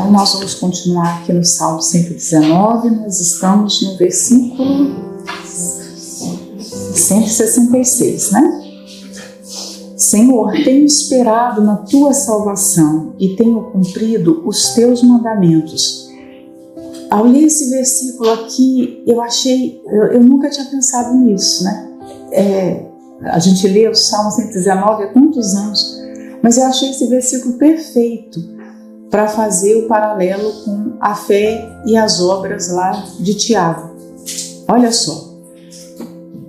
Então, nós vamos continuar aqui no Salmo 119, nós estamos no versículo 166, né? Senhor, tenho esperado na tua salvação e tenho cumprido os teus mandamentos. Ao ler esse versículo aqui, eu nunca tinha pensado nisso, né? A gente lê o Salmo 119 há tantos anos, mas eu achei esse versículo perfeito para fazer o paralelo com a fé e as obras lá de Tiago. Olha só,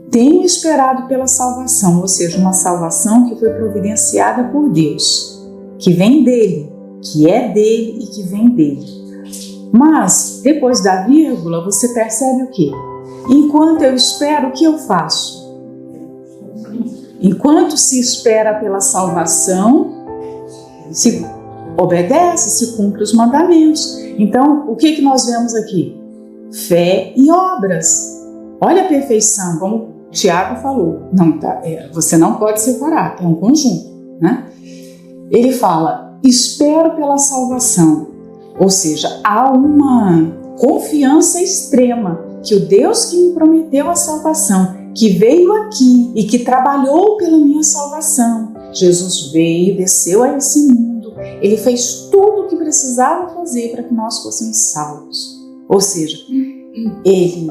tenho esperado pela salvação, ou seja, uma salvação que foi providenciada por Deus, que vem dele, que é dele e que vem dele. Mas, depois da vírgula, você percebe o quê? Enquanto eu espero, o que eu faço? Enquanto se espera pela salvação, se obedece, se cumpre os mandamentos. Então, o que nós vemos aqui? Fé e obras. Olha a perfeição, como Tiago falou. Você não pode separar, é um conjunto, né? Ele fala, espero pela salvação. Ou seja, há uma confiança extrema que o Deus que me prometeu a salvação, que veio aqui e que trabalhou pela minha salvação, Jesus veio, desceu a esse mundo, ele fez tudo o que precisava fazer para que nós fôssemos salvos. Ou seja, ele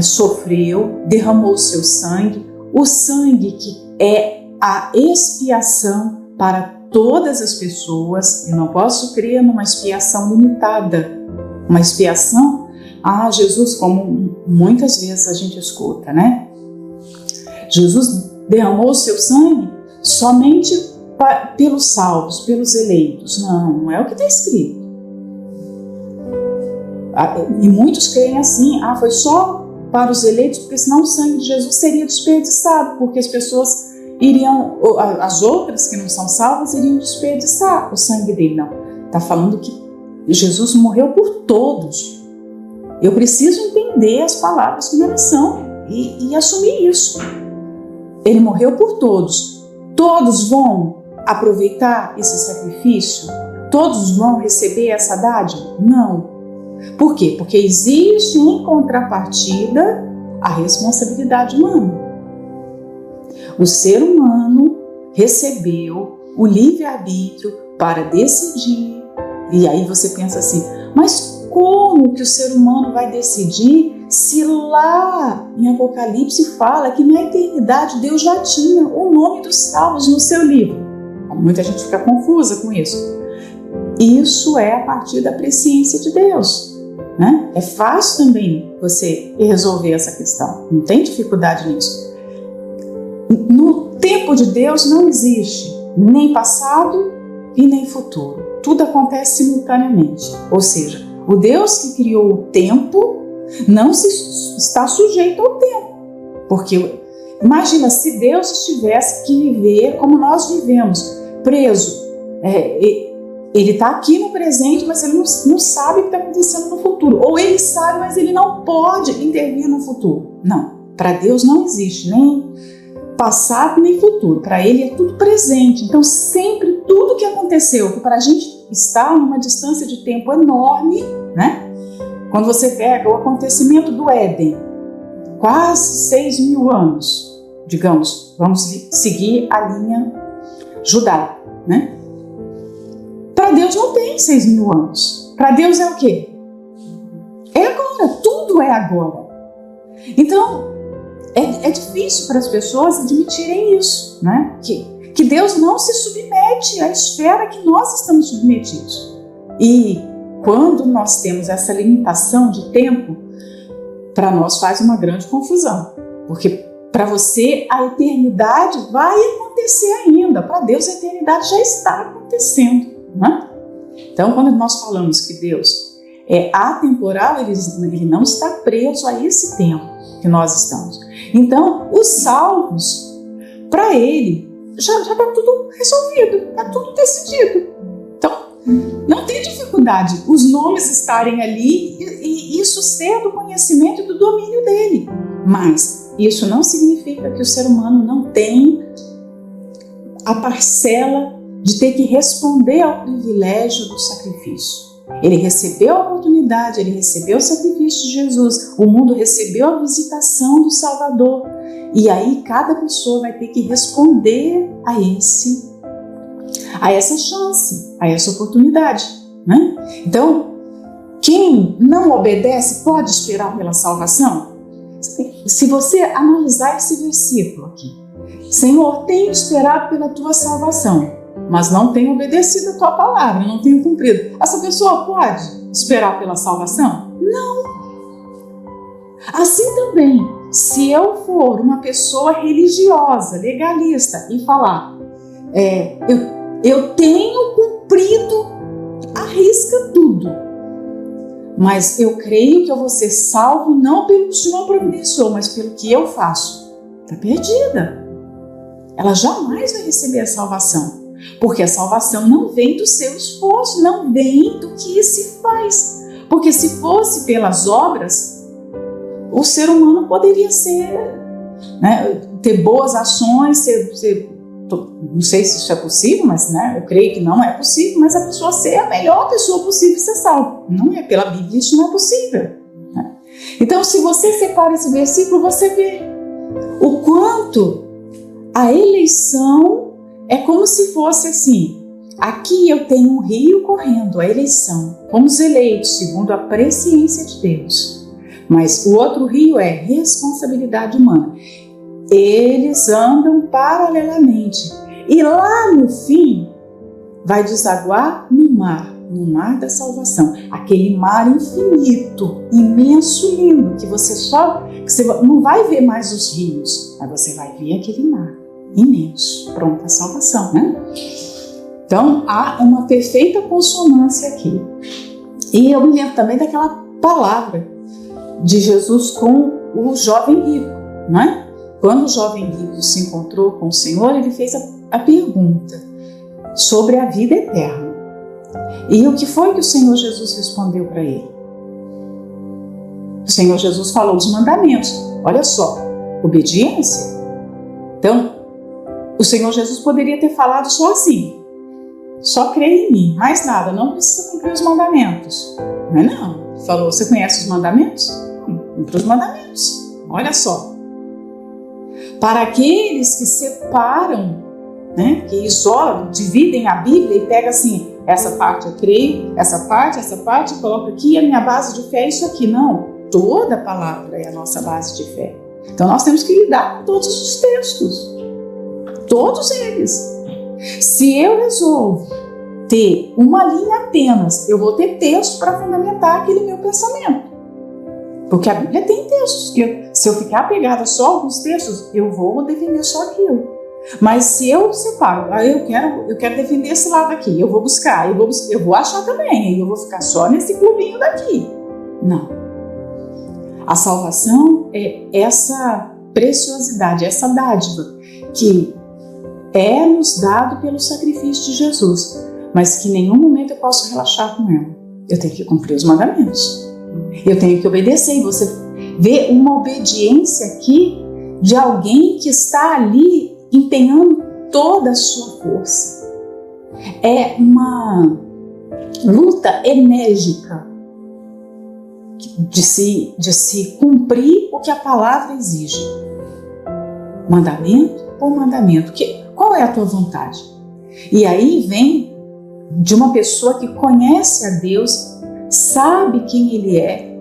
sofreu, derramou o seu sangue, o sangue que é a expiação para todas as pessoas. Eu não posso crer numa expiação limitada, uma expiação, Jesus, como muitas vezes a gente escuta, né? Jesus derramou o seu sangue somente pelos salvos, pelos eleitos. Não é o que está escrito. E muitos creem assim, foi só para os eleitos, porque senão o sangue de Jesus seria desperdiçado, porque as pessoas as outras que não são salvas iriam desperdiçar o sangue dele. Não, está falando que Jesus morreu por todos. Eu preciso entender as palavras como elas são e assumir isso. Ele morreu por todos. Todos vão aproveitar esse sacrifício? Todos vão receber essa dádiva? Não. Por quê? Porque existe em contrapartida a responsabilidade humana. O ser humano recebeu o livre-arbítrio para decidir. E aí você pensa assim, mas como que o ser humano vai decidir se lá em Apocalipse fala que na eternidade Deus já tinha o nome dos salvos no seu livro? Muita gente fica confusa com isso. Isso é a partir da presciência de Deus, né? É fácil também você resolver essa questão, não tem dificuldade nisso. No tempo de Deus não existe nem passado e nem futuro. Tudo acontece simultaneamente. Ou seja, o Deus que criou o tempo não está sujeito ao tempo. Porque imagina se Deus tivesse que viver como nós vivemos, preso. Ele está aqui no presente, mas ele não sabe o que está acontecendo no futuro. Ou ele sabe, mas ele não pode intervir no futuro. Não, para Deus não existe nem passado nem futuro. Para ele é tudo presente. Então sempre tudo que aconteceu, que para a gente está numa distância de tempo enorme, né? Quando você pega o acontecimento do Éden, quase 6.000 anos, digamos, vamos seguir a linha judaica, né? Para Deus não tem 6.000 anos. Para Deus é o quê? É agora, tudo é agora. Então, é difícil para as pessoas admitirem isso, né? Que Deus não se submete à esfera que nós estamos submetidos. E quando nós temos essa limitação de tempo, para nós faz uma grande confusão. Porque para você a eternidade vai acontecer ainda. Para Deus a eternidade já está acontecendo, né? Então, quando nós falamos que Deus é atemporal, ele não está preso a esse tempo que nós estamos. Então, os salvos, para ele, já está tudo resolvido, está tudo decidido. Então, não tem dificuldade os nomes estarem ali e isso ser do conhecimento e do domínio dele. Mas isso não significa que o ser humano não tem a parcela de ter que responder ao privilégio do sacrifício. Ele recebeu a oportunidade, ele recebeu o sacrifício de Jesus, o mundo recebeu a visitação do Salvador. E aí cada pessoa vai ter que responder a essa chance, a essa oportunidade, né? Então, quem não obedece pode esperar pela salvação? Se você analisar esse versículo aqui, Senhor, tenho esperado pela tua salvação, mas não tenho obedecido a tua palavra, não tenho cumprido. Essa pessoa pode esperar pela salvação? Não. Assim também, se eu for uma pessoa religiosa, legalista, e falar, eu tenho cumprido à risca tudo, mas eu creio que eu vou ser salvo não pelo que o Senhor providenciou, mas pelo que eu faço, está perdida. Ela jamais vai receber a salvação. Porque a salvação não vem do seu esforço, não vem do que se faz. Porque se fosse pelas obras, o ser humano poderia ter boas ações, não sei se isso é possível, mas eu creio que não é possível, mas a pessoa ser a melhor pessoa possível ser salva. Não é, pela Bíblia isso não é possível. Né? Então, se você separa esse versículo, você vê o quanto a eleição é como se fosse assim, aqui eu tenho um rio correndo, a eleição, fomos eleitos segundo a presciência de Deus, mas o outro rio é responsabilidade humana. Eles andam paralelamente e lá no fim vai desaguar no mar da salvação, aquele mar infinito, imenso, lindo, que você não vai ver mais os rios, mas você vai ver aquele mar imenso, pronto, a salvação, né? Então há uma perfeita consonância aqui. E eu me lembro também daquela palavra de Jesus com o jovem rico, né? Quando o jovem rico se encontrou com o Senhor, ele fez a pergunta sobre a vida eterna. E o que foi que o Senhor Jesus respondeu para ele? O Senhor Jesus falou dos mandamentos. Olha só, obediência. Então, o Senhor Jesus poderia ter falado só assim, só creia em mim, mais nada, não precisa cumprir os mandamentos. Mas não, falou, você conhece os mandamentos? Cumpre os mandamentos, olha só. Para aqueles que separam, né, que isolam, dividem a Bíblia e pegam assim, essa parte eu creio, essa parte, coloco aqui, a minha base de fé é isso aqui. Não, toda a palavra é a nossa base de fé. Então nós temos que lidar com todos os textos. Todos eles. Se eu resolvo ter uma linha apenas, eu vou ter texto para fundamentar aquele meu pensamento. Porque a Bíblia tem textos que, se eu ficar apegada só a alguns textos, eu vou defender só aquilo. Mas se eu separo, eu quero defender esse lado aqui, eu vou buscar, eu vou achar também, eu vou ficar só nesse clubinho daqui. Não. A salvação é essa preciosidade, essa dádiva que é nos dado pelo sacrifício de Jesus, mas que em nenhum momento eu posso relaxar com ela. Eu tenho que cumprir os mandamentos. Eu tenho que obedecer. E você vê uma obediência aqui de alguém que está ali empenhando toda a sua força. É uma luta enérgica de se cumprir o que a palavra exige. Mandamento por mandamento. Qual é a tua vontade? E aí vem de uma pessoa que conhece a Deus, sabe quem Ele é,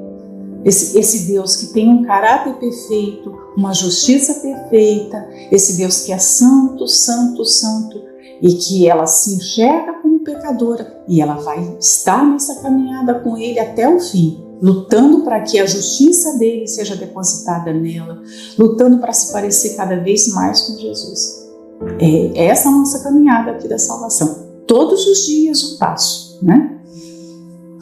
esse Deus que tem um caráter perfeito, uma justiça perfeita, esse Deus que é santo, santo, santo, e que ela se enxerga como pecadora e ela vai estar nessa caminhada com Ele até o fim, lutando para que a justiça dele seja depositada nela, lutando para se parecer cada vez mais com Jesus. É essa a nossa caminhada aqui da salvação. Todos os dias um passo, né?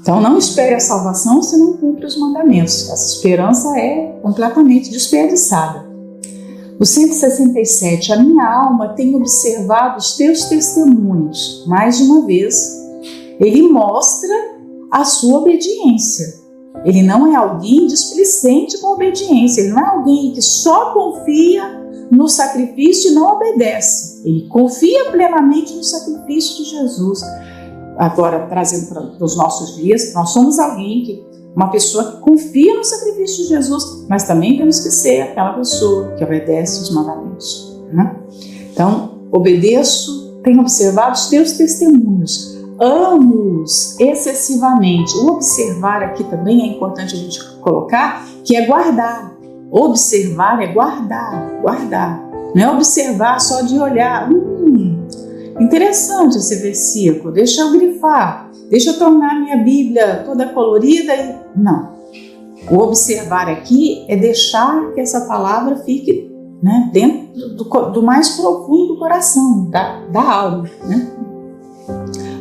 Então não espere a salvação se não cumpre os mandamentos. Essa esperança é completamente desperdiçada. O 167, a minha alma tem observado os teus testemunhos. Mais de uma vez, ele mostra a sua obediência. Ele não é alguém displicente com obediência. Ele não é alguém que só confia no sacrifício e não obedece. Ele confia plenamente no sacrifício de Jesus. agora trazendo para os nossos dias, nós somos uma pessoa que confia no sacrifício de Jesus, mas também temos que ser aquela pessoa que obedece os mandamentos, né? Então, obedeço, tenho observado os teus testemunhos, amo-os excessivamente. O observar aqui também é importante a gente colocar, que é guardar. Observar é guardar. Não é observar só de olhar. Interessante esse versículo, deixa eu grifar, deixa eu tornar minha Bíblia toda colorida. Não. O observar aqui é deixar que essa palavra fique, né, dentro do mais profundo do coração, da alma, né?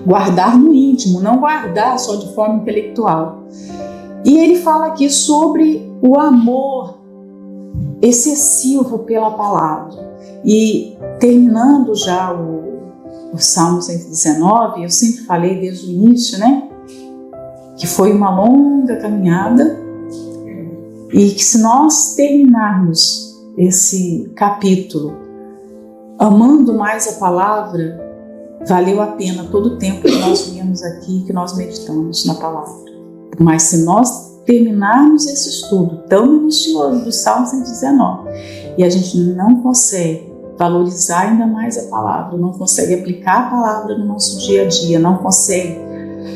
Guardar no íntimo, não guardar só de forma intelectual. E ele fala aqui sobre o amor excessivo pela palavra. E terminando já o Salmo 119, eu sempre falei desde o início, né, que foi uma longa caminhada, e que se nós terminarmos esse capítulo amando mais a palavra, valeu a pena todo o tempo que nós viemos aqui, que nós meditamos na palavra. Mas se nós terminarmos esse estudo tão minucioso do Salmo 119 e a gente não consegue valorizar ainda mais a palavra, não consegue aplicar a palavra no nosso dia a dia, não consegue,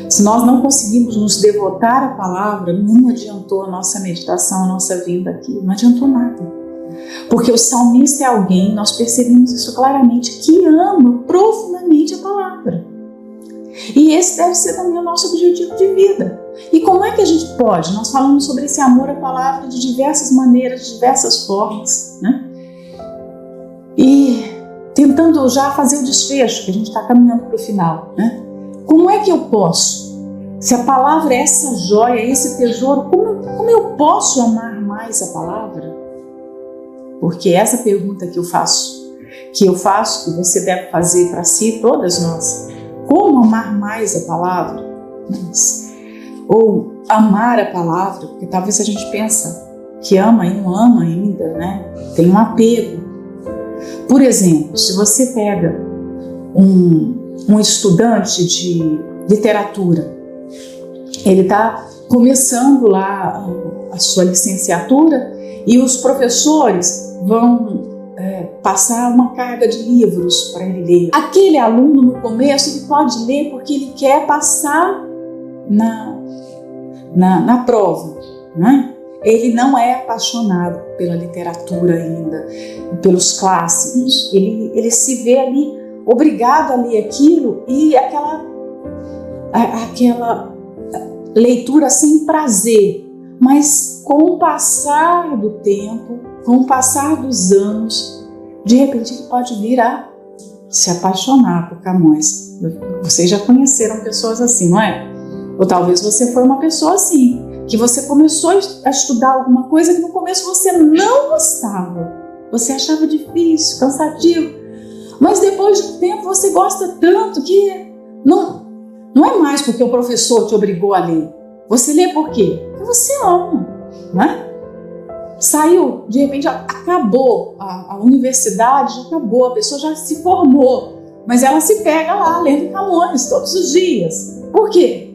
se nós não conseguimos nos devotar à palavra, não adiantou a nossa meditação, a nossa vinda aqui, não adiantou nada. Porque o salmista é alguém, nós percebemos isso claramente, que ama profundamente a palavra. E esse deve ser também o nosso objetivo de vida. E como é que a gente pode? Nós falamos sobre esse amor à palavra de diversas maneiras, de diversas formas, né? E tentando já fazer o desfecho, que a gente está caminhando para o final, né? Como é que eu posso? Se a palavra é essa joia, esse tesouro, como eu posso amar mais a palavra? Porque essa pergunta que eu faço, que você deve fazer para si, todas nós. Como amar mais a palavra? Ou amar a palavra, porque talvez a gente pensa que ama e não ama ainda, né? Tem um apego. Por exemplo, se você pega um estudante de literatura, ele está começando lá a sua licenciatura e os professores vão passar uma carga de livros para ele ler. Aquele aluno no começo ele pode ler porque ele quer passar na prova, né? Ele não é apaixonado pela literatura ainda, pelos clássicos. Ele se vê ali obrigado a ler aquilo e aquela leitura sem prazer. Mas com o passar do tempo, com o passar dos anos, de repente ele pode vir a se apaixonar por Camões. Vocês já conheceram pessoas assim, não é? Ou talvez você foi uma pessoa assim, que você começou a estudar alguma coisa que no começo você não gostava. Você achava difícil, cansativo. Mas depois de um tempo você gosta tanto que não é mais porque o professor te obrigou a ler. Você lê por quê? Porque você ama, né? Saiu, de repente acabou, a universidade já acabou, a pessoa já se formou, mas ela se pega lá lendo Camões todos os dias. Por quê?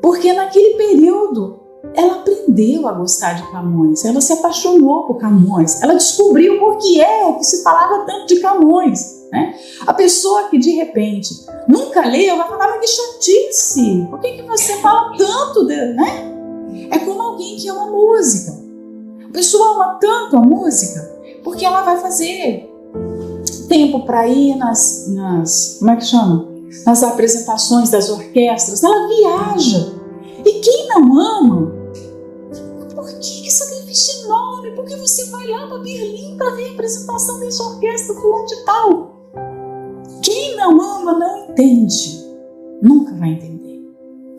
Porque naquele período ela aprendeu a gostar de Camões, ela se apaixonou por Camões, ela descobriu por que se falava tanto de Camões, né? A pessoa que de repente nunca leu vai falar, mas que chatice, por que você fala tanto dele, né? É como alguém que ama música. A pessoa ama tanto a música porque ela vai fazer tempo para ir nas como é que chama? Nas apresentações das orquestras, ela viaja. E quem não ama, por que sacrifício enorme? Por que você vai lá para Berlim para ver a apresentação dessa orquestra fulano de tal? Quem não ama não entende, nunca vai entender,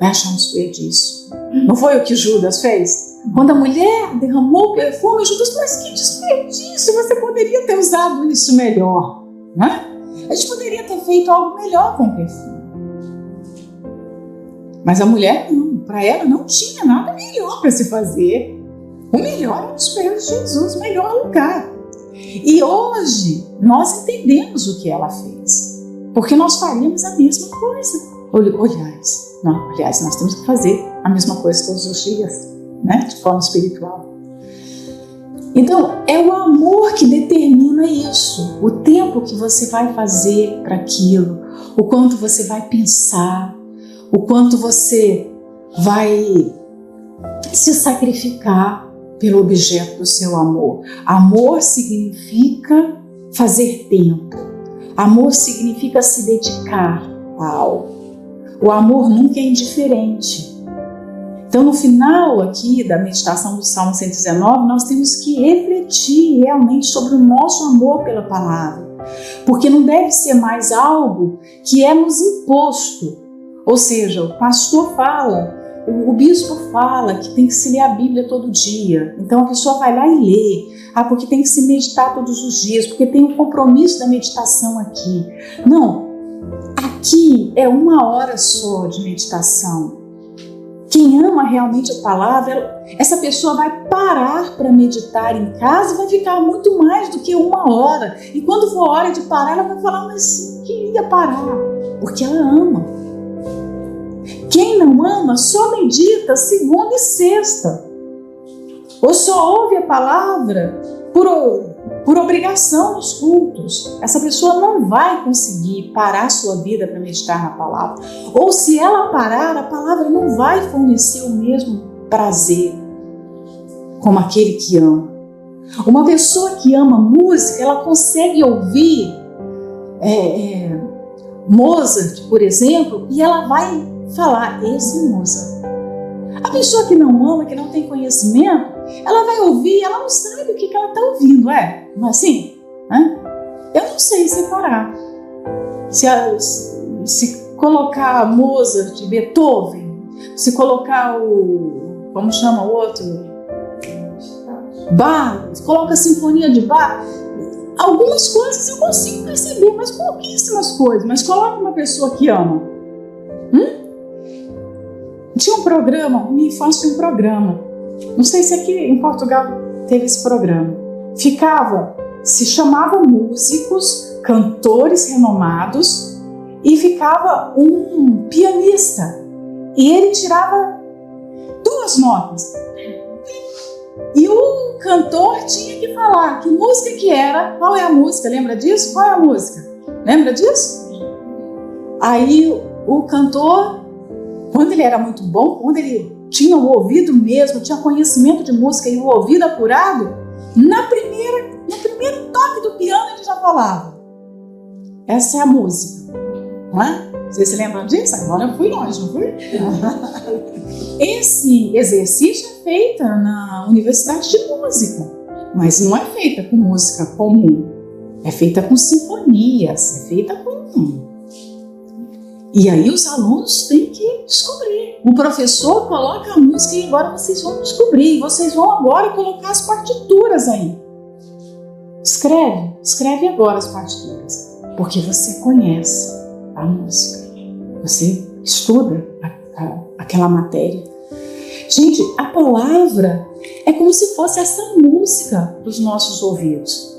vai achar um desperdício. Não foi o que Judas fez? Quando a mulher derramou o perfume, Judas, mas que desperdício, você poderia ter usado isso melhor, né? A gente poderia ter feito algo melhor com o perfume. Mas a mulher não, para ela não tinha nada melhor para se fazer. O melhor é os pés de Jesus, o melhor lugar. E hoje nós entendemos o que ela fez, porque nós faríamos a mesma coisa. Aliás, nós temos que fazer a mesma coisa todos os dias, né? De forma espiritual. Então, é o amor que determina isso. O tempo que você vai fazer para aquilo, o quanto você vai pensar, o quanto você vai se sacrificar pelo objeto do seu amor. Amor significa fazer tempo. Amor significa se dedicar a algo. O amor nunca é indiferente. Então, no final aqui da meditação do Salmo 119, nós temos que refletir realmente sobre o nosso amor pela palavra, porque não deve ser mais algo que é nos imposto. Ou seja, o pastor fala, o bispo fala que tem que se ler a Bíblia todo dia, então a pessoa vai lá e lê, porque tem que se meditar todos os dias, porque tem um compromisso da meditação aqui. Não, aqui é 1 hora só de meditação. Quem ama realmente a palavra, essa pessoa vai parar para meditar em casa e vai ficar muito mais do que 1 hora. E quando for hora de parar, ela vai falar, mas não queria parar, porque ela ama. Quem não ama só medita segunda e sexta, ou só ouve a palavra por obrigação nos cultos. Essa pessoa não vai conseguir parar a sua vida para meditar na palavra. Ou se ela parar, a palavra não vai fornecer o mesmo prazer como aquele que ama. Uma pessoa que ama música, ela consegue ouvir Mozart, por exemplo, e ela vai falar, esse é Mozart. A pessoa que não ama, que não tem conhecimento, ela vai ouvir, ela não sabe o que ela está ouvindo, não é assim? Eu não sei separar. Se colocar Mozart, Beethoven, se colocar como chama o outro? Bach, se coloca a Sinfonia de Bach, algumas coisas eu consigo perceber, mas pouquíssimas coisas. Mas coloca uma pessoa que ama. Tinha um programa, minha infância tinha um programa. Não sei se aqui em Portugal teve esse programa. Se chamava músicos, cantores renomados, e ficava um pianista. E ele tirava 2 notas. E o cantor tinha que falar que música que era, qual é a música, lembra disso? Qual é a música? Lembra disso? Aí o cantor, quando ele era muito bom, quando ele tinha o ouvido mesmo, tinha conhecimento de música e o ouvido apurado, no primeiro toque do piano ele já falava, essa é a música, não é? Vocês se lembram disso? Agora eu fui longe, não fui? Esse exercício é feito na Universidade de Música, mas não é feita com música comum, é feita com sinfonias, é feita com... E aí os alunos têm que descobrir. O professor coloca a música e agora vocês vão descobrir. Vocês vão agora colocar as partituras aí. Escreve agora as partituras, porque você conhece a música. Você estuda aquela matéria. Gente, a palavra é como se fosse essa música dos nossos ouvidos.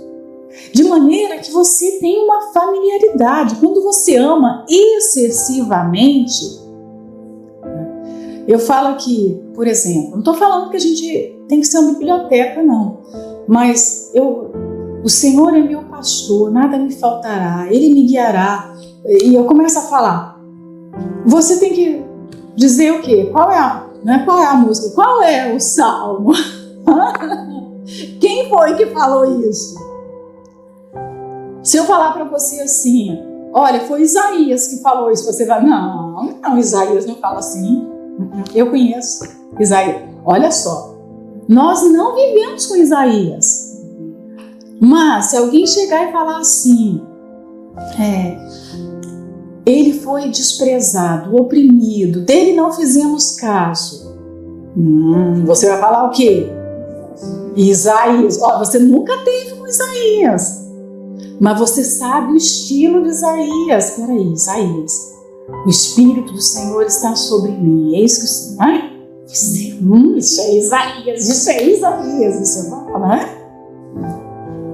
De maneira que você tem uma familiaridade. Quando você ama excessivamente, eu falo aqui, por exemplo, não estou falando que a gente tem que ser uma biblioteca, não. Mas o Senhor é meu pastor, nada me faltará, Ele me guiará. E eu começo a falar. Você tem que dizer o quê? Qual é a música? Qual é o salmo? Quem foi que falou isso? Se eu falar para você assim, olha, foi Isaías que falou isso, você vai, não, Isaías não fala assim. Eu conheço Isaías. Olha só, nós não vivemos com Isaías. Mas se alguém chegar e falar assim, ele foi desprezado, oprimido, dele não fizemos caso. Você vai falar o quê? Isaías. Você nunca teve com Isaías. Mas você sabe o estilo de Isaías. Espera Isaías. O Espírito do Senhor está sobre mim. É isso que você... Isso é Isaías. Isso é Isaías. Você vai falar,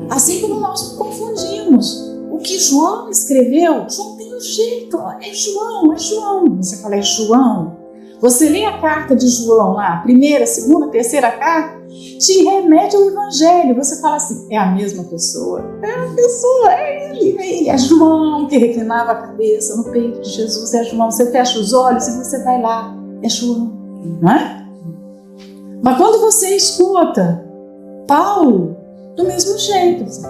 Assim como nós confundimos. O que João escreveu, João tem um jeito, é João, é João. Você fala, é João. Você lê a carta de João lá, primeira, segunda, terceira carta, te remete ao Evangelho. Você fala assim, é a mesma pessoa. É a pessoa, é ele. É João que reclinava a cabeça no peito de Jesus. É João. Você fecha os olhos e você vai lá. É João, não é? Mas quando você escuta Paulo, do mesmo jeito, você,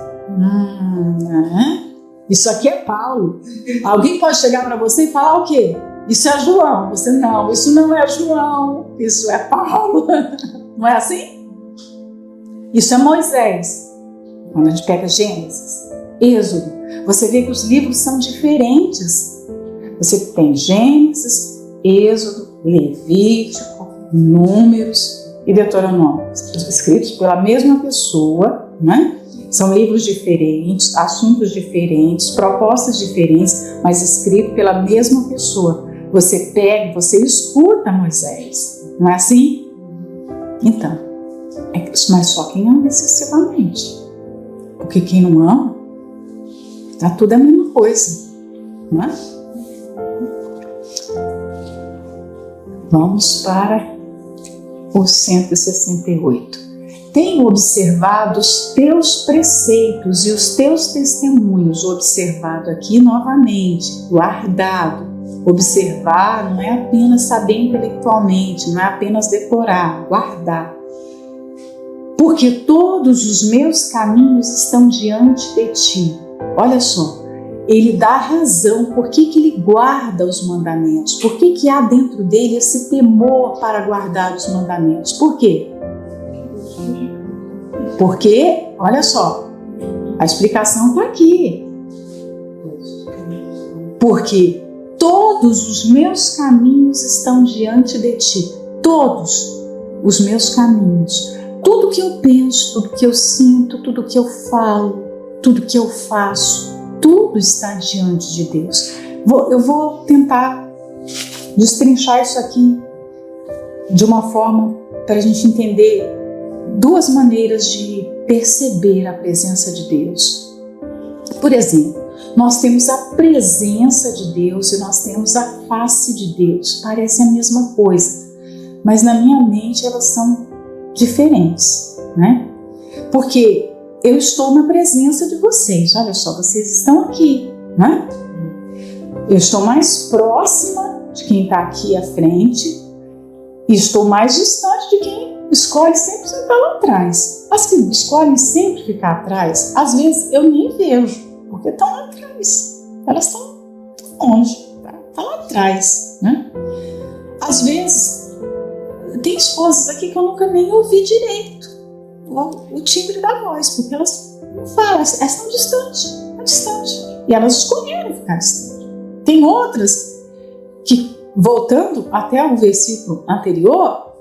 isso aqui é Paulo. Alguém pode chegar para você e falar o quê? Isso é João. Você, não, isso não é João, isso é Paulo. Não é assim? Isso é Moisés. Quando a gente pega Gênesis, Êxodo, você vê que os livros são diferentes. Você tem Gênesis, Êxodo, Levítico, Números e Deuteronômio, escritos pela mesma pessoa, né? São livros diferentes, assuntos diferentes, propostas diferentes, mas escritos pela mesma pessoa. Você pega, você escuta Moisés, não é assim? Então, mas só quem ama excessivamente. Porque quem não ama, tá tudo a mesma coisa, não é? Vamos para o 168. Tenho observado os teus preceitos e os teus testemunhos. Observado aqui novamente, guardado. Observar não é apenas saber intelectualmente, não é apenas decorar, guardar. Porque todos os meus caminhos estão diante de ti. Olha só, ele dá razão. Por que ele guarda os mandamentos? Por que há dentro dele esse temor para guardar os mandamentos? Por quê? Porque, olha só, a explicação está aqui. Porque todos os meus caminhos estão diante de ti. Todos os meus caminhos. Tudo que eu penso, tudo que eu sinto, tudo que eu falo, tudo que eu faço, tudo está diante de Deus. Eu vou tentar destrinchar isso aqui de uma forma para a gente entender duas maneiras de perceber a presença de Deus. Por exemplo, nós temos a presença de Deus e nós temos a face de Deus. Parece a mesma coisa, mas na minha mente elas são diferentes, né? Porque eu estou na presença de vocês. Olha só, vocês estão aqui, né? Eu estou mais próxima de quem está aqui à frente e estou mais distante de quem escolhe sempre sentar lá atrás. As que escolhem sempre ficar atrás, às vezes eu nem vejo, porque estão lá atrás. Elas estão longe, tá lá atrás, né? Às vezes, tem esposas aqui que eu nunca nem ouvi direito o timbre da voz, porque elas não falam, elas estão distantes. E elas escolheram ficar distantes. Tem outras que, voltando até o versículo anterior,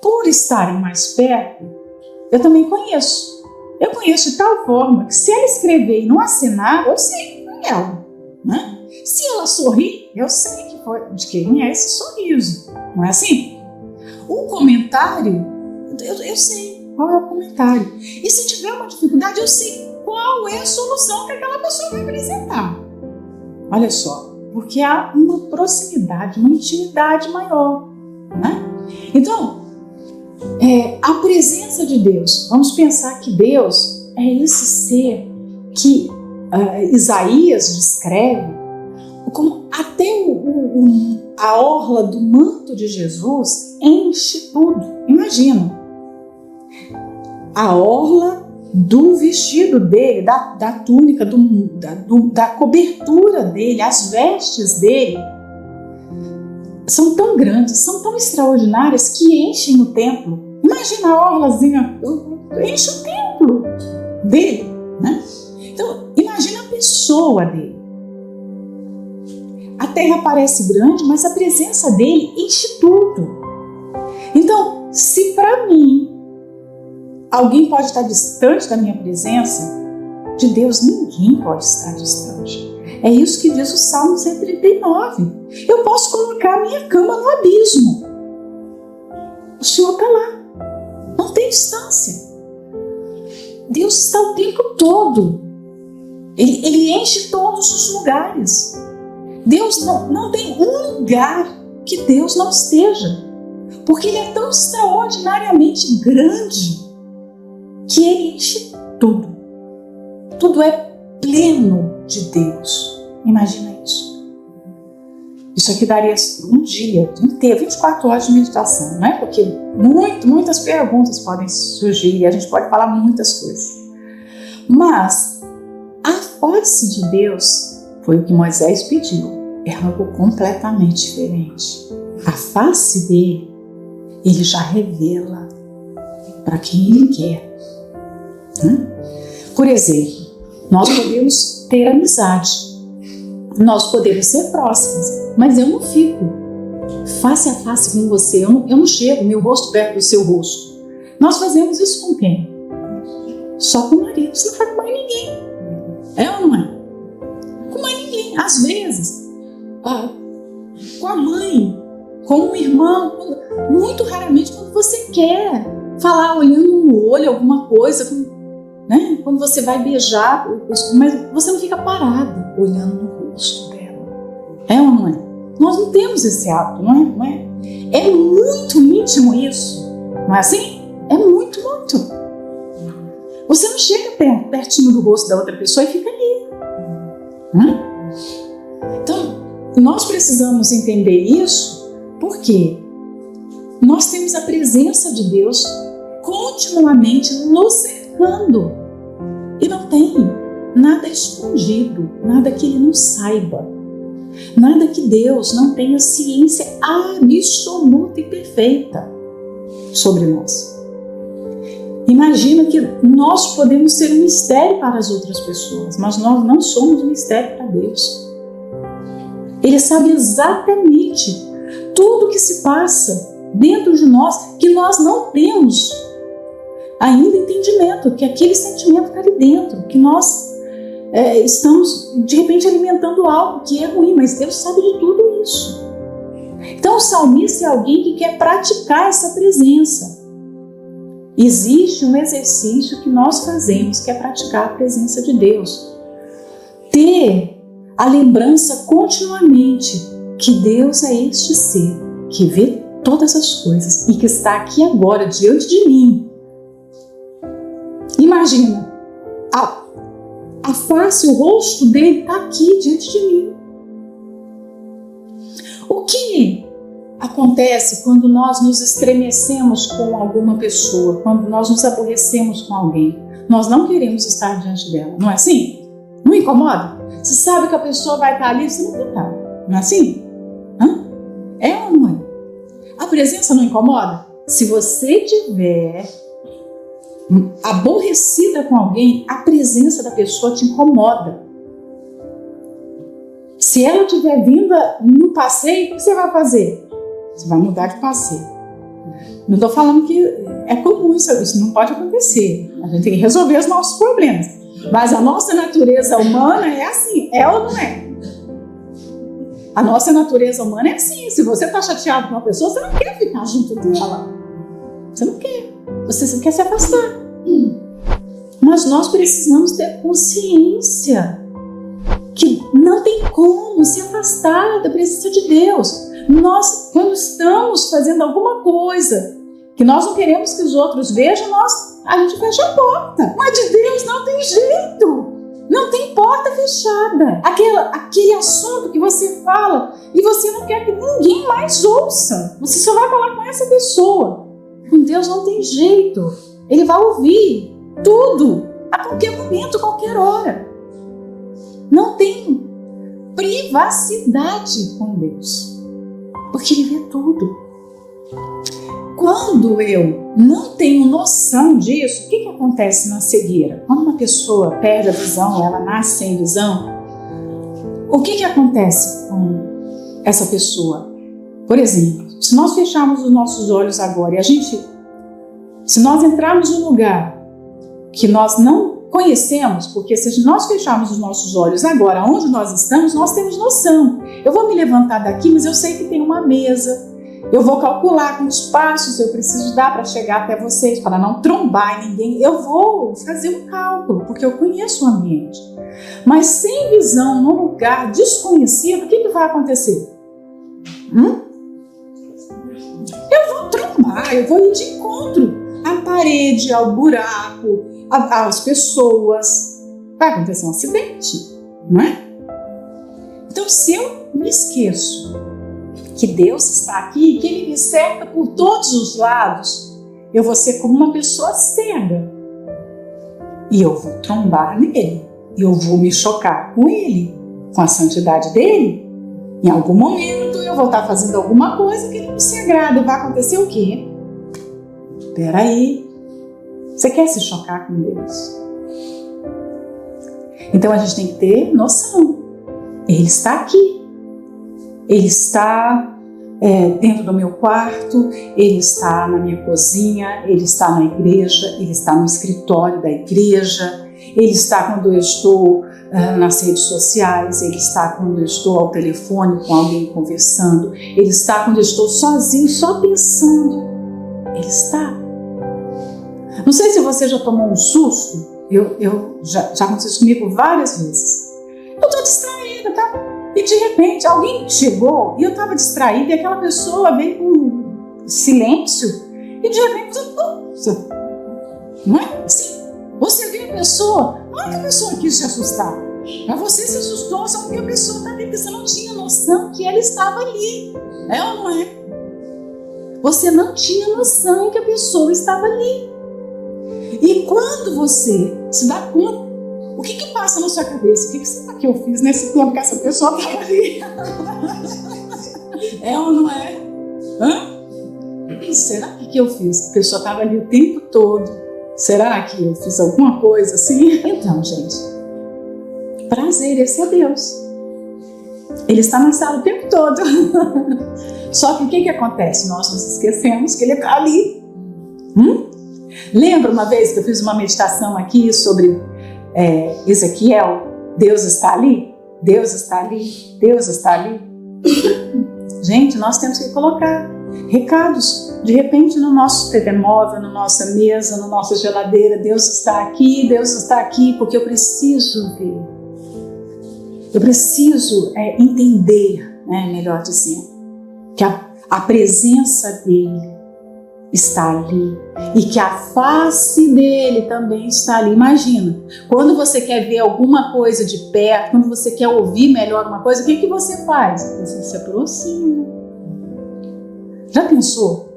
por estarem mais perto, eu também conheço. Eu conheço de tal forma que se ela escrever e não assinar, eu sei que foi ela, né? Se ela sorrir, eu sei que foi de quem é esse sorriso. Não é assim? Um comentário, eu sei qual é o comentário. E se tiver uma dificuldade, eu sei qual é a solução que aquela pessoa vai apresentar. Olha só, porque há uma proximidade, uma intimidade maior, né? Então, a presença de Deus, vamos pensar que Deus é esse ser que Isaías descreve como até a orla do manto de Jesus enche tudo. Imagina, a orla do vestido dele, da túnica, da cobertura dele, as vestes dele, são tão grandes, são tão extraordinárias que enchem o templo. Imagina a orlazinha, enche o templo dele, né? Então, imagina a pessoa dele. A terra parece grande, mas a presença dele enche tudo. Então, se para mim alguém pode estar distante da minha presença, de Deus ninguém pode estar distante. É isso que diz o Salmo 139. Eu posso colocar a minha cama no abismo. O Senhor está lá. Não tem distância. Deus está o tempo todo. Ele enche todos os lugares. Deus não tem um lugar que Deus não esteja, porque Ele é tão extraordinariamente grande que Ele enche tudo. Tudo é pleno de Deus. Imagina isso. Isso aqui daria um dia inteiro, 24 horas de meditação, não é? Porque muitas perguntas podem surgir e a gente pode falar muitas coisas. Mas a face de Deus foi o que Moisés pediu. É algo completamente diferente. A face dele, ele já revela para quem ele quer. Por exemplo, nós podemos ter amizade. Nós podemos ser próximos, mas eu não fico face a face com você, eu não chego meu rosto perto do seu rosto. Nós fazemos isso com quem? Só com o marido, você não faz com mais ninguém. É ou não é? Com mais ninguém. Às vezes, com a mãe, com um irmão, muito raramente quando você quer falar olhando no olho alguma coisa, né? Quando você vai beijar, mas você não fica parado olhando no rosto dela. É ou não é? Nós não temos esse hábito, não é? É muito íntimo isso. Não é assim? É muito. Você não chega pertinho do rosto da outra pessoa e fica ali. Então, nós precisamos entender isso porque nós temos a presença de Deus continuamente nos cercando. E não tem nada escondido, nada que Ele não saiba, nada que Deus não tenha ciência absoluta e perfeita sobre nós. Imagina que nós podemos ser um mistério para as outras pessoas, mas nós não somos um mistério para Deus. Ele sabe exatamente tudo o que se passa dentro de nós, que nós não temos ainda entendimento, que aquele sentimento está ali dentro, que nós estamos de repente alimentando algo que é ruim, mas Deus sabe de tudo isso. Então o salmista é alguém que quer praticar essa presença. Existe um exercício que nós fazemos, que é praticar a presença de Deus. Ter a lembrança continuamente que Deus é este ser que vê todas as coisas e que está aqui agora diante de mim. Imagina, a face, o rosto dele está aqui diante de mim. O que acontece quando nós nos estremecemos com alguma pessoa, quando nós nos aborrecemos com alguém? Nós não queremos estar diante dela, não é assim? Não incomoda? Você sabe que a pessoa vai estar ali, você não quer estar, não é assim? É ou não é? A presença não incomoda? Se você tiver aborrecida com alguém, a presença da pessoa te incomoda. Se ela estiver vinda no passeio, o que você vai fazer? Você vai mudar de passeio. Não estou falando que é comum isso não pode acontecer. A gente tem que resolver os nossos problemas. Mas a nossa natureza humana é assim, é ou não é? A nossa natureza humana é assim. Se você está chateado com uma pessoa, você não quer ficar junto dela. Você não quer. Você quer se afastar. Mas nós precisamos ter consciência que não tem como se afastar da presença de Deus. Nós, quando estamos fazendo alguma coisa que nós não queremos que os outros vejam, a gente fecha a porta. Mas de Deus não tem jeito. Não tem porta fechada. Aquele assunto que você fala e você não quer que ninguém mais ouça. Você só vai falar com essa pessoa. Com Deus não tem jeito. Ele vai ouvir tudo, a qualquer momento, a qualquer hora. Não tem privacidade com Deus, porque Ele vê tudo. Quando eu não tenho noção disso, o que acontece na cegueira? Quando uma pessoa perde a visão, ela nasce sem visão, o que acontece com essa pessoa? Por exemplo, se nós fecharmos os nossos olhos agora e se nós entrarmos num lugar que nós não conhecemos, porque se nós fecharmos os nossos olhos agora, onde nós estamos, nós temos noção. Eu vou me levantar daqui, mas eu sei que tem uma mesa. Eu vou calcular quantos passos eu preciso dar para chegar até vocês, para não trombar em ninguém. Eu vou fazer um cálculo, porque eu conheço o ambiente. Mas sem visão, num lugar desconhecido, o que vai acontecer? Eu vou trombar, eu vou ir de encontro à parede, ao buraco, às pessoas. Vai acontecer um acidente, não é? Então, se eu me esqueço que Deus está aqui, que Ele me cerca por todos os lados, eu vou ser como uma pessoa cega. E eu vou trombar nele. E eu vou me chocar com Ele, com a santidade dele. Em algum momento eu vou estar fazendo alguma coisa que não se agrada. Vai acontecer o quê? Peraí. Você quer se chocar com Deus? Então a gente tem que ter noção. Ele está aqui. Ele está dentro do meu quarto, Ele está na minha cozinha, Ele está na igreja, Ele está no escritório da igreja, Ele está quando eu estou nas redes sociais, Ele está quando eu estou ao telefone com alguém conversando, Ele está quando eu estou sozinho, só pensando. Ele está. Não sei se você já tomou um susto, já aconteceu comigo várias vezes. Eu estou distraída, tá? E de repente alguém chegou e eu estava distraída e aquela pessoa veio com silêncio e de repente, não é assim? Você vê a pessoa, não é que a pessoa quis te assustar, mas você se assustou só porque a pessoa está ali, porque você não tinha noção que ela estava ali, é ou não é? Você não tinha noção que a pessoa estava ali. E quando você se dá conta, o que passa na sua cabeça? O que será que eu fiz nesse tempo que essa pessoa estava ali? É ou não é? Será que eu fiz? A pessoa estava ali o tempo todo. Será que eu fiz alguma coisa assim? Então, gente, prazer, esse é Deus. Ele está na sala o tempo todo. Só que o que acontece? Nós nos esquecemos que ele está ali. Lembra uma vez que eu fiz uma meditação aqui sobre Ezequiel? Deus está ali? Deus está ali? Deus está ali? Gente, nós temos que colocar recados. De repente no nosso telemóvel, na nossa mesa, na nossa geladeira, Deus está aqui, porque eu preciso ver. Eu preciso entender, melhor dizendo, que a presença dele está ali e que a face dele também está ali. Imagina, quando você quer ver alguma coisa de perto, quando você quer ouvir melhor uma coisa, o que você faz? Você se aproxima. Já pensou?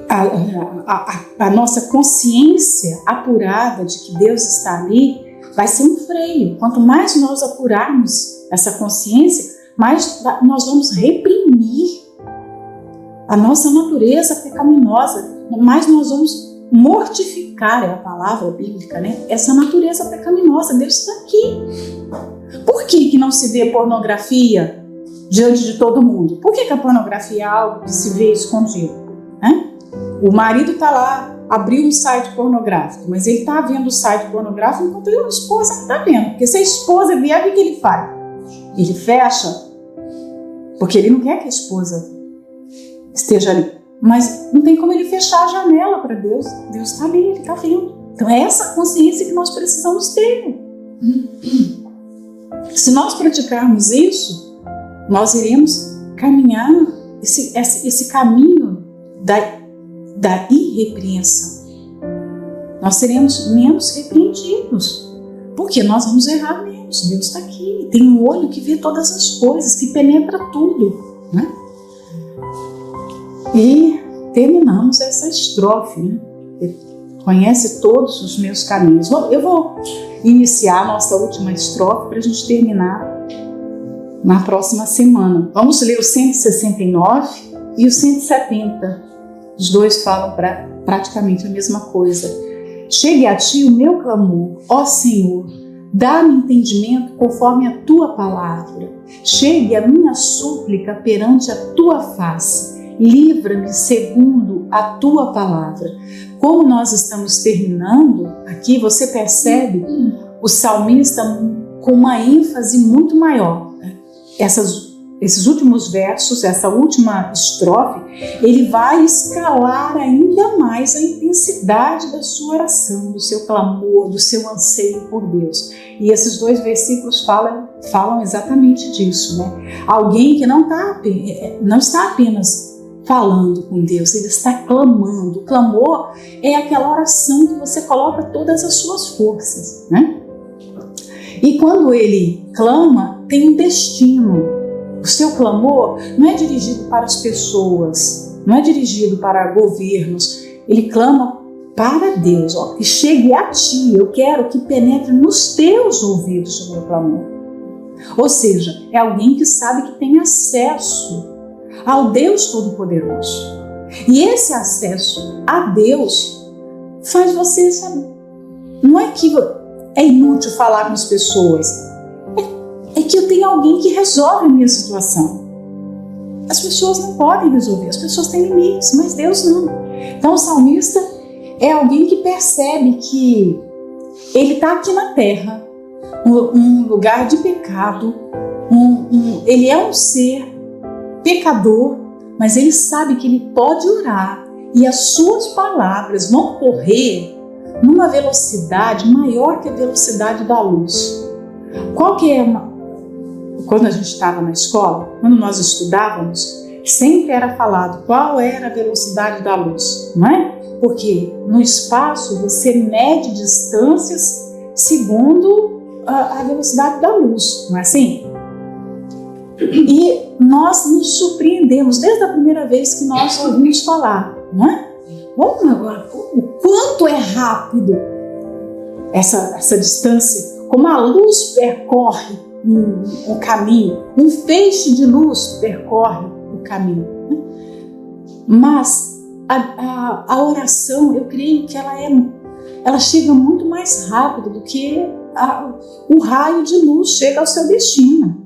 A nossa consciência apurada de que Deus está ali vai ser um freio. Quanto mais nós apurarmos essa consciência, mais nós vamos reprimir a nossa natureza pecaminosa, mais nós vamos mortificar, é a palavra bíblica, né? Essa natureza pecaminosa. Deus está aqui. Por que não se vê pornografia diante de todo mundo? Por que a pornografia é algo que se vê escondido? O marido está lá, abriu um site pornográfico, mas ele está vendo o site pornográfico enquanto a esposa não está vendo. Porque se a esposa vier, o que ele faz? Ele fecha, porque ele não quer que a esposa esteja ali. Mas não tem como ele fechar a janela para Deus. Deus está ali, Ele está vendo. Então é essa consciência que nós precisamos ter. Se nós praticarmos isso, nós iremos caminhar esse caminho da irrepreensão. Nós seremos menos repreendidos, porque nós vamos errar menos. Deus está aqui, tem um olho que vê todas as coisas, que penetra tudo, né? E terminamos essa estrofe, né? Conhece todos os meus caminhos. Eu vou iniciar a nossa última estrofe para a gente terminar na próxima semana. Vamos ler o 169 e o 170. Os dois falam praticamente a mesma coisa. Chegue a ti o meu clamor, ó Senhor, dá-me entendimento conforme a tua palavra. Chegue a minha súplica perante a tua face. Livra-me segundo a tua palavra. Como nós estamos terminando aqui, você percebe o salmista com uma ênfase muito maior. esses últimos versos, essa última estrofe, ele vai escalar ainda mais a intensidade da sua oração, do seu clamor, do seu anseio por Deus. E esses 2 versículos falam exatamente disso, né? Alguém que não está apenas falando com Deus, ele está clamando. O clamor é aquela oração que você coloca todas as suas forças, né? E quando ele clama, tem um destino. O seu clamor não é dirigido para as pessoas, não é dirigido para governos. Ele clama para Deus, que chegue a ti. Eu quero que penetre nos teus ouvidos o meu clamor. Ou seja, é alguém que sabe que tem acesso ao Deus Todo-Poderoso. E esse acesso a Deus faz você saber. Não é que é inútil falar com as pessoas. É que eu tenho alguém que resolve a minha situação. As pessoas não podem resolver, as pessoas têm limites, mas Deus não. Então o salmista é alguém que percebe que ele está aqui na terra, um lugar de pecado, ele é um ser pecador, mas ele sabe que ele pode orar e as suas palavras vão correr numa velocidade maior que a velocidade da luz. Qual que é quando a gente estava na escola, quando nós estudávamos, sempre era falado qual era a velocidade da luz, não é? Porque no espaço você mede distâncias segundo a velocidade da luz, não é assim? E nós nos surpreendemos desde a primeira vez que nós ouvimos falar, não é? O quanto é rápido essa distância, como a luz percorre um caminho, um feixe de luz percorre o caminho. Mas a oração, eu creio que ela chega muito mais rápido do que o raio de luz chega ao seu destino.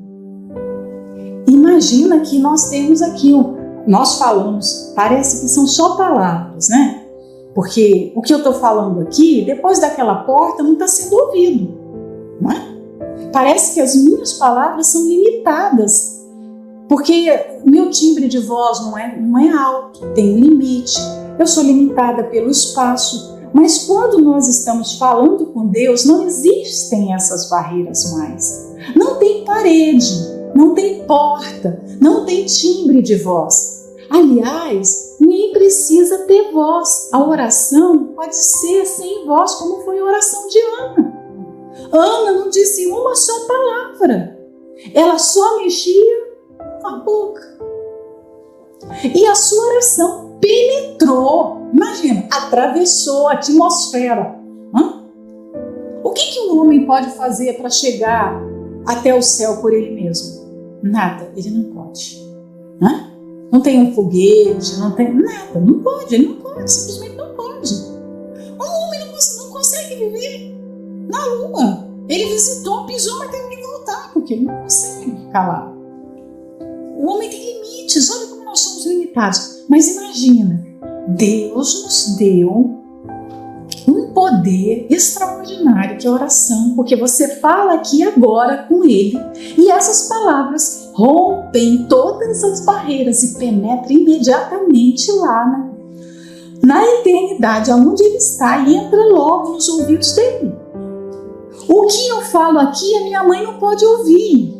Imagina que nós temos aqui, nós falamos, parece que são só palavras, né? Porque o que eu estou falando aqui, depois daquela porta, não está sendo ouvido, não é? Parece que as minhas palavras são limitadas, porque meu timbre de voz não é alto, tem um limite, eu sou limitada pelo espaço, mas quando nós estamos falando com Deus, não existem essas barreiras mais. Não tem parede, não tem porta, não tem timbre de voz. Aliás, nem precisa ter voz. A oração pode ser sem voz, como foi a oração de Ana. Ana não disse uma só palavra. Ela só mexia a boca. E a sua oração penetrou, imagina, atravessou a atmosfera. O que um homem pode fazer para chegar até o céu por ele mesmo? Nada, ele não pode. Não tem um foguete, não tem nada, não pode, ele não pode, simplesmente não pode. Um homem não consegue viver na Lua. Ele visitou, pisou, mas teve que voltar, porque ele não consegue ficar lá. O homem tem limites, olha como nós somos limitados. Mas imagina, Deus nos deu um poder extraordinário que é a oração, porque você fala aqui agora com Ele e essas palavras rompem todas as barreiras e penetram imediatamente lá na eternidade, aonde Ele está, e entra logo nos ouvidos dele. O que eu falo aqui, a minha mãe não pode ouvir.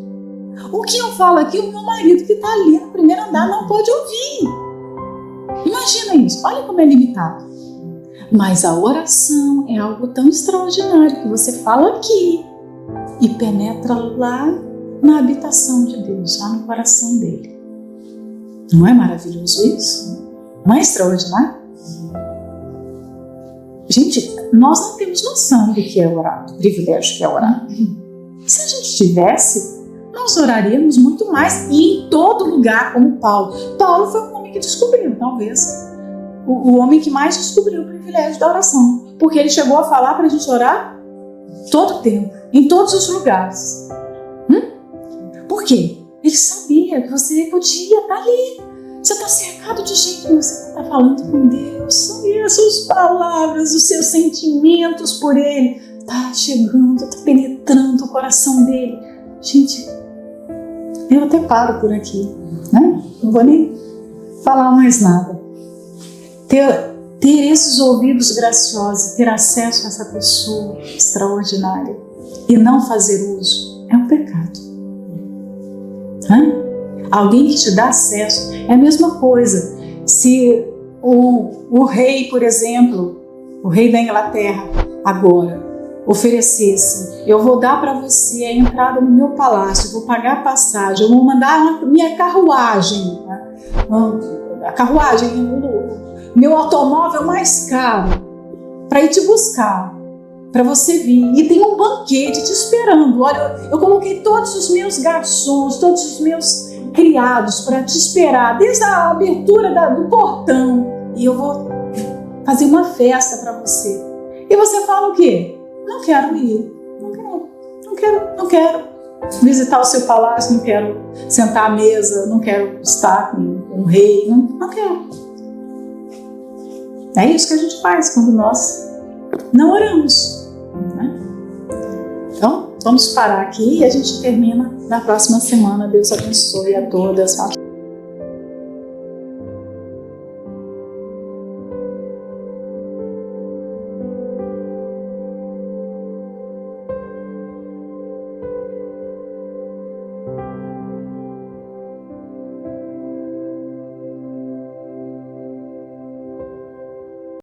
O que eu falo aqui, o meu marido que está ali no primeiro andar não pode ouvir. Imagina isso, olha como é limitado. Mas a oração é algo tão extraordinário que você fala aqui e penetra lá na habitação de Deus, lá no coração dele. Não é maravilhoso isso? Não é extraordinário? Gente, nós não temos noção do que é orar, do privilégio que é orar. Se a gente tivesse, nós oraríamos muito mais e em todo lugar, como Paulo. Paulo foi um homem que descobriu, talvez, o homem que mais descobriu o privilégio da oração, porque ele chegou a falar para a gente orar todo o tempo, em todos os lugares. Por quê? Ele sabia que você podia estar ali. Você está cercado de gente, mas você está falando com Deus. E as suas palavras, os seus sentimentos por Ele está chegando, está penetrando o coração dele. Gente, Eu até paro por aqui, né? Não vou nem falar mais nada. Ter esses ouvidos graciosos, ter acesso a essa pessoa extraordinária e não fazer uso é um pecado. Alguém que te dá acesso é a mesma coisa. Se o rei, por exemplo, o rei da Inglaterra agora oferecesse: eu vou dar para você a entrada no meu palácio, vou pagar a passagem, eu vou mandar a minha carruagem, a carruagem, meu automóvel mais caro, para ir te buscar, para você vir, e tem um banquete te esperando. Olha, eu coloquei todos os meus garçons, todos os meus criados para te esperar, desde a abertura do portão, e eu vou fazer uma festa para você. E você fala o quê? Não quero ir, não quero visitar o seu palácio, não quero sentar à mesa, não quero estar com um rei, não quero. É isso que a gente faz quando nós não oramos, né? Então, vamos parar aqui e a gente termina na próxima semana. Deus abençoe a todas.